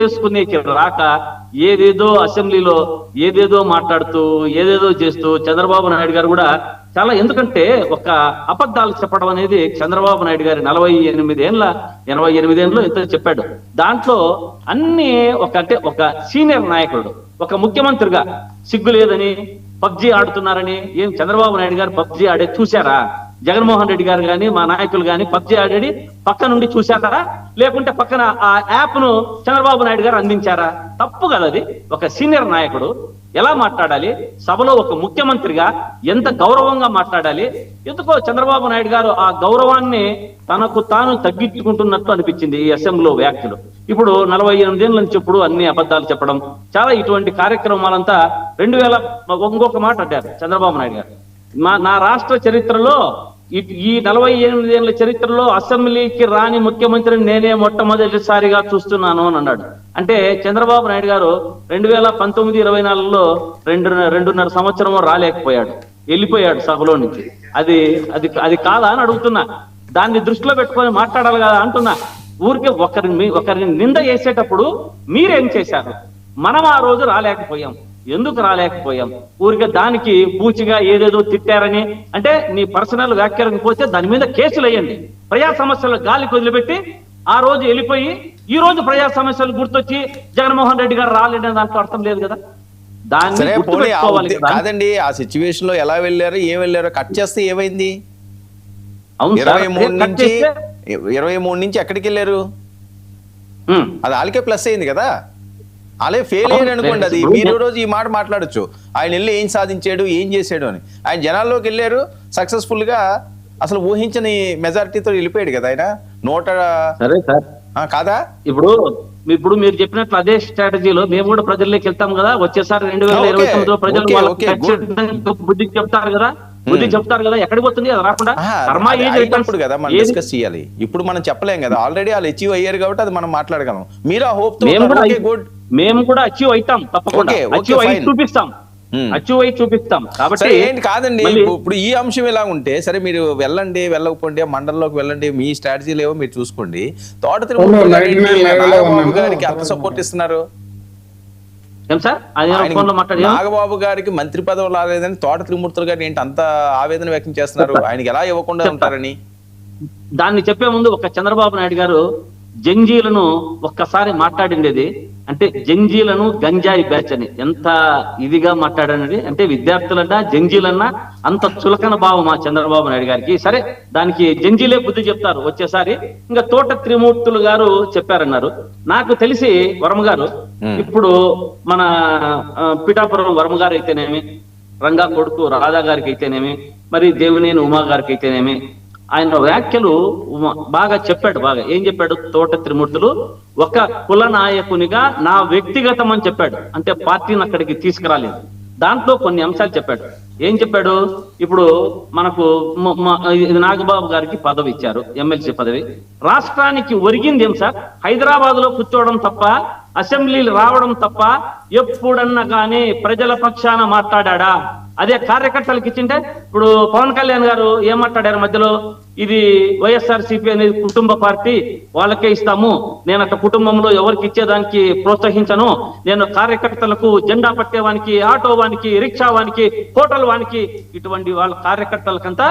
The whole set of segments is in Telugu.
చేసుకునేకి రాక ఏదేదో అసెంబ్లీలో ఏదేదో మాట్లాడుతూ ఏదేదో చేస్తూ చంద్రబాబు నాయుడు గారు కూడా చాలా, ఎందుకంటే ఒక అబద్ధాలు చెప్పడం అనేది చంద్రబాబు నాయుడు గారి 48 ఏళ్ళ 88 ఏళ్ళలో ఇంత చెప్పాడు. దాంట్లో అన్ని అంటే ఒక సీనియర్ నాయకుడు, ఒక ముఖ్యమంత్రిగా సిగ్గు లేదని పబ్జీ ఆడుతున్నారని, ఏం చంద్రబాబు నాయుడు గారు పబ్జీ ఆడే చూశారా? జగన్మోహన్ రెడ్డి గారు కానీ మా నాయకులు కానీ పబ్జీ ఆడేది పక్క నుండి చూశారా? లేకుంటే పక్కన ఆ యాప్ ను చంద్రబాబు నాయుడు గారు అందించారా? తప్పు కదా అది. ఒక సీనియర్ నాయకుడు ఎలా మాట్లాడాలి, సభలో ఒక ముఖ్యమంత్రిగా ఎంత గౌరవంగా మాట్లాడాలి. ఎందుకో చంద్రబాబు నాయుడు గారు ఆ గౌరవాన్ని తనకు తాను తగ్గించుకుంటున్నట్టు అనిపించింది ఈ అసెంబ్లీలో వ్యాఖ్యలు. ఇప్పుడు 48 ఏళ్ళ నుంచి ఇప్పుడు అన్ని అబద్ధాలు చెప్పడం, చాలా ఇటువంటి కార్యక్రమాలంతా 2000 ఇంకొక మాట అడ్డారు చంద్రబాబు నాయుడు గారు. నా రాష్ట్ర చరిత్రలో ఈ 48 ఏళ్ళ చరిత్రలో అసెంబ్లీకి రాని ముఖ్యమంత్రిని నేనే మొట్టమొదటిసారిగా చూస్తున్నాను అని అన్నాడు. అంటే చంద్రబాబు నాయుడు గారు 2019-24లో 2.5 సంవత్సరం రాలేకపోయాడు, వెళ్ళిపోయాడు సభలో నుంచి. అది కాదా అని అడుగుతున్నా. దాన్ని దృష్టిలో పెట్టుకొని మాట్లాడాలి కదా అంటున్నా. ఊరికే ఒకరిని నింద చేసేటప్పుడు మీరేం చేశారు? మనం ఆ రోజు రాలేకపోయాం. ఎందుకు రాలేకపోయాం? ఊరికే దానికి పూచిగా ఏదేదో తిట్టారని, అంటే నీ పర్సనల్ వ్యాఖ్యలకు పోతే దాని మీద కేసులు వేయండి. ప్రజా సమస్యలు గాలికి వదిలిపెట్టి ఆ రోజు వెళ్ళిపోయి ఈ రోజు ప్రజా సమస్యలు గుర్తొచ్చి జగన్మోహన్ రెడ్డి గారు రాలేదని దాంట్లో అర్థం లేదు కదా. దాన్ని కాదండి, ఆ సిచ్యువేషన్ లో ఎలా వెళ్ళారు, ఏం వెళ్ళారో కట్ చేస్తే ఏమైంది? 23 నుంచి ఎక్కడికి వెళ్ళారు? అది వాళ్ళకే ప్లస్ అయింది కదా. అలాగే ఫెయిల్ అయ్యాడు అనుకోండి, అది మీరు రోజు ఈ మాట మాట్లాడచ్చు. ఆయన వెళ్ళి ఏం సాధించాడు, ఏం చేశాడు అని. ఆయన జనాల్లోకి వెళ్ళారు సక్సెస్ఫుల్ గా, అసలు ఊహించని మెజారిటీతో వెళ్ళిపోయాడు కదా ఆయన. 100 కాదా? ఇప్పుడు మీరు చెప్పినట్లు అదే స్ట్రాటజీలో మేము కూడా ప్రజల్లోకి వెళ్తాం కదా. వచ్చేసారి 2029లో ప్రజలు బుద్ధి చెప్తారు కదా, ఎక్కడికి పోతుంది అది రాకుండా కదా మనం డిస్కస్ చేయాలి. ఇప్పుడు మనం చెప్పలేం కదా, ఆల్రెడీ వాళ్ళు అచీవ్ అయ్యారు కాబట్టి అది మనం మాట్లాడగలం. మీరు ఆ హోప్ తో మేము కూడా అచీవ్ అవుతాం, తప్పకుండా అచీవ్ అయి చూపిస్తాం. కాబట్టి ఏంటి కాదండి, ఇప్పుడు ఈ అంశం ఎలా ఉంటే సరే, మీరు వెళ్ళండి, వెళ్ళకపోండి, మండలంలోకి వెళ్ళండి, మీ స్ట్రాటజీలు ఏవో మీరు చూసుకోండి. తోట నాగబాబు గారికి అంత సపోర్ట్ ఇస్తున్నారు. నాగబాబు గారికి మంత్రి పదవి రాలేదని తోట త్రిమూర్తులు గారిని ఏంటి అంత ఆవేదన వ్యక్తం చేస్తున్నారు? ఆయనకి ఎలా ఇవ్వకుండా ఉంటారని. దాన్ని చెప్పే ముందు ఒక చంద్రబాబు నాయుడు గారు జంజీలను ఒక్కసారి మాట్లాడిండేది, అంటే జంజీలను గంజాయి బ్యాచ్ అని ఎంత ఇదిగా మాట్లాడనేది. అంటే విద్యార్థులన్నా జంజీలన్నా అంత చులకన భావం మా చంద్రబాబు నాయుడు గారికి. సరే, దానికి జంజీలే బుద్ధి చెప్తారు వచ్చేసారి. ఇంకా తోట త్రిమూర్తులు గారు చెప్పారన్నారు. నాకు తెలిసి వర్మ గారు, ఇప్పుడు మన పిఠాపురం వర్మ గారు అయితేనేమి, రంగా కొడుకు రాధా గారికి అయితేనేమి, మరి దేవినేని ఉమా గారికి అయితేనేమి, ఆయన వ్యాఖ్యలు బాగా చెప్పాడు. ఏం చెప్పాడు? తోట త్రిమూర్తులు ఒక కుల నాయకునిగా నా వ్యక్తిగతం అని చెప్పాడు. అంటే పార్టీని అక్కడికి తీసుకురాలేదు. దాంట్లో కొన్ని అంశాలు చెప్పాడు. ఏం చెప్పాడు? ఇప్పుడు మనకు నాగబాబు గారికి పదవి ఇచ్చారు, ఎమ్మెల్సీ పదవి. రాష్ట్రానికి ఒరిగింది ఏం సార్? హైదరాబాద్ లో కూర్చోవడం తప్ప, అసెంబ్లీలు రావడం తప్ప ఎప్పుడన్నా కానీ ప్రజల పక్షాన మాట్లాడా? అదే కార్యకర్తలకు ఇచ్చింటే, ఇప్పుడు పవన్ కళ్యాణ్ గారు ఏం మాట్లాడారు మధ్యలో? ఇది వైఎస్ఆర్సీపీ అనేది కుటుంబ పార్టీ, వాళ్ళకే ఇస్తాము, నేను అక్కడ కుటుంబంలో ఎవరికి ఇచ్చేదానికి ప్రోత్సహించను, నేను కార్యకర్తలకు జెండా పట్టేవానికి, ఆటో వానికి, రిక్షా వానికి, హోటల్ వానికి, ఇటువంటి వాళ్ళ కార్యకర్తలకంతా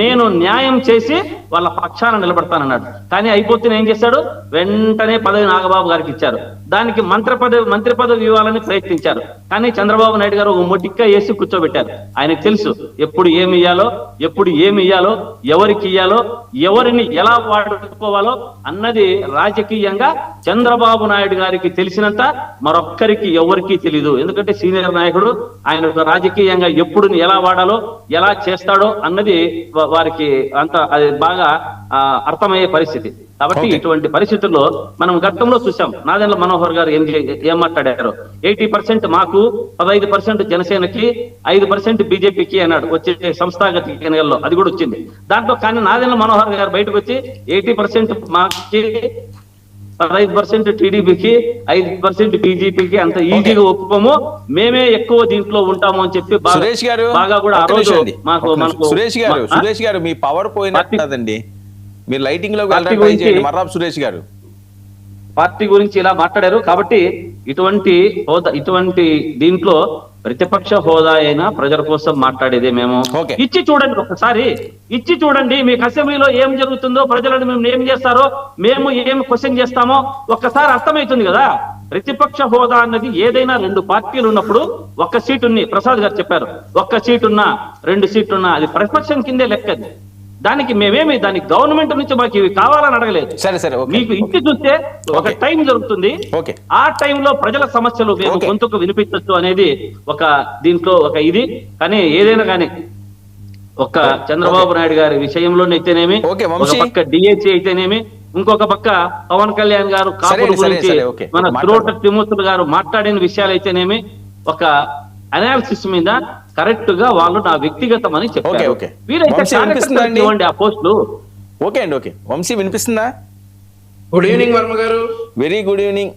నేను న్యాయం చేసి వాళ్ళ పక్షాన నిలబడతానన్నాడు. కానీ అయిపోతే ఏం చేశాడు? వెంటనే పదవి నాగబాబు గారికి ఇచ్చారు. దానికి మంత్రి పదవి ఇవ్వాలని ప్రయత్నించారు. కానీ చంద్రబాబు నాయుడు గారు ఒక మొటిక్క వేసి కూర్చోబెట్టారు. ఆయనకు తెలుసు ఎప్పుడు ఏమి ఇయ్యాలో, ఎవరికి ఇయ్యాలో, ఎవరిని ఎలా వాడుకోవాలో అన్నది రాజకీయంగా చంద్రబాబు నాయుడు గారికి తెలిసినంత మరొక్కరికి ఎవరికి తెలీదు. ఎందుకంటే సీనియర్ నాయకుడు, ఆయన రాజకీయంగా ఎప్పుడు ఎలా వాడాలో, ఎలా చేస్తాడో అన్నది వారికి అంత అది బాగా అర్థమయ్యే పరిస్థితి. కాబట్టి ఇటువంటి పరిస్థితుల్లో మనం గతంలో చూసాం. నాదెండ్ల మనోహర్ గారు ఏం మాట్లాడారు? 80% మాకు, 15% జనసేనకి, 5% బీజేపీకి అన్నాడు వచ్చే సంస్థాగత ఎన్నికల్లో. అది కూడా వచ్చింది దాంట్లో. కానీ నాదెండ్ల మనోహర్ గారు బయటకు వచ్చి 80% మాకి, 15% టీడీపీకి, 5% బీజేపీకి అంత ఈజీగా ఒప్పుకోము, మేమే ఎక్కువ దీంట్లో ఉంటాము అని చెప్పి బాగా కూడా ఆ రోజు మాకు సురేష్ గారు మీ పవర్ పోయినదండి. మీరు లైటింగ్ లోకి వెళ్ళడానికి ట్రై చేయండి. మర్రాబ్ సురేష్ గారు పార్టీ గురించి ఇలా మాట్లాడారు. కాబట్టి ఇటువంటి హోదా, ఇటువంటి దీంట్లో ప్రతిపక్ష హోదా అయినా ప్రజల కోసం మాట్లాడేదే మేము. Okay. ఇచ్చి చూడండి, ఒకసారి ఇచ్చి చూడండి, మీకు అసెంబ్లీలో ఏం జరుగుతుందో, ప్రజలను మేము ఏం చేస్తారో, మేము ఏం క్వశ్చన్ చేస్తామో ఒక్కసారి అర్థమవుతుంది కదా. ప్రతిపక్ష హోదా అన్నది ఏదైనా 2 పార్టీలు ఉన్నప్పుడు ఒక్క సీటుని, ప్రసాద్ గారు చెప్పారు, ఒక్క సీటున్నా 2 సీట్లున్నా అది ప్రతిపక్షం కిందే లెక్కది. దానికి మేమేమి దానికి గవర్నమెంట్ నుంచి మాకు ఇవి కావాలని అడగలేదు. సరే సరే, ఓకే. మీకు ఇంటి చూస్తే ఒక ఓకే. టైం జరుగుతుంది, ఓకే. ఆ టైంలో ప్రజల సమస్యలు మేము ఓకే. గొంతుకు వినిపించచ్చు అనేది ఒక దీంట్లో ఒక ఇది. కానీ ఏదైనా కానీ ఒక చంద్రబాబు నాయుడు గారి విషయంలోనైతేనేమి, ఓకే, ఒక వంశీ. పక్క డిఎస్సి అయితేనేమి, ఇంకొక పక్క పవన్ కళ్యాణ్ గారు కాపుల సరే, గురించి సరే, ఓకే. మన మాట్లాడు. త్రోట తిమ్మూర్తులు గారు మాట్లాడిన విషయాలు అయితేనేమి, ఒక అనాలిసిస్ మీద కరెక్ట్ గా వాళ్ళు నా వ్యక్తిగతం అని చెప్పారు. Okay, okay. వీరైతే వంశీ వినిపిస్తుందా అండి? ఇవ్వండి ఆ పోస్టులు. ఓకే అండి, ఓకే. వంశీ వినిపిస్తుందా? గుడ్ ఈవినింగ్ వర్మ గారు. Very good evening.